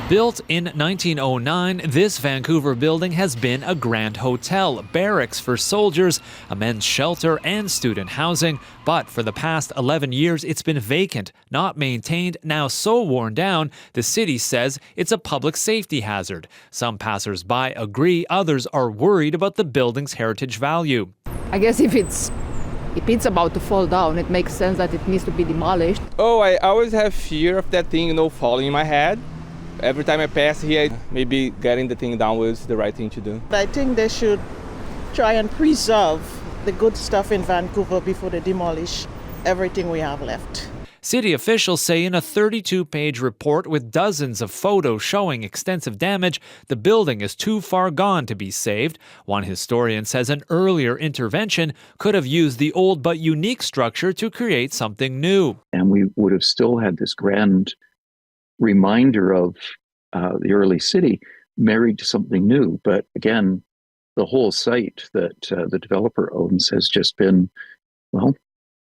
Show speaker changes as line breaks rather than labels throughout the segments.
Built in 1909, this Vancouver building has been a grand hotel, barracks for soldiers, a men's shelter and student housing. But for the past 11 years, it's been vacant, not maintained, now so worn down, the city says it's a public safety hazard. Some passers-by agree, others are worried about the building's heritage value.
I guess if it's about to fall down, it makes sense that it needs to be demolished.
Oh, I always have fear of that thing, falling in my head. Every time I pass here, maybe getting the thing down was the right thing to do.
I think they should try and preserve the good stuff in Vancouver before they demolish everything we have left.
City officials say in a 32-page report with dozens of photos showing extensive damage, the building is too far gone to be saved. One historian says an earlier intervention could have used the old but unique structure to create something new.
And we would have still had this grand reminder of the early city married to something new. But again, the whole site that the developer owns has just been, well,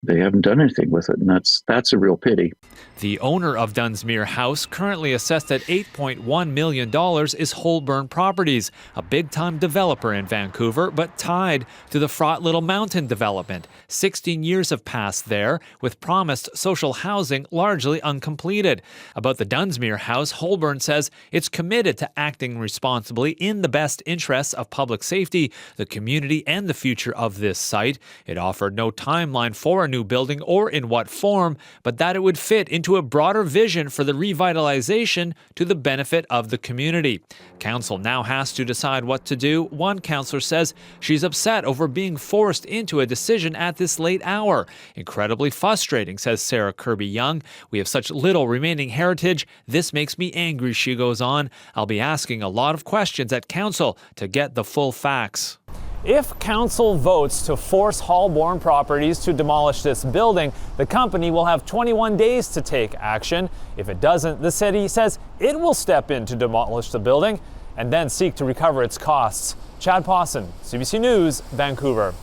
they haven't done anything with it, and that's a real pity.
The owner of Dunsmuir House, currently assessed at $8.1 million, is Holburn Properties, a big-time developer in Vancouver, but tied to the fraught Little Mountain development. 16 years have passed there, with promised social housing largely uncompleted. About the Dunsmuir House, Holburn says it's committed to acting responsibly in the best interests of public safety, the community, and the future of this site. It offered no timeline for a new building or in what form, but that it would fit into a broader vision for the revitalization to the benefit of the community. Council now has to decide what to do. One councillor says she's upset over being forced into a decision at this late hour. Incredibly frustrating, says Sarah Kirby-Young. We have such little remaining heritage. This makes me angry, she goes on. I'll be asking a lot of questions at council to get the full facts. If council votes to force Holburn Properties to demolish this building, the company will have 21 days to take action. If it doesn't, the city says it will step in to demolish the building and then seek to recover its costs. Chad Pawson, CBC News, Vancouver.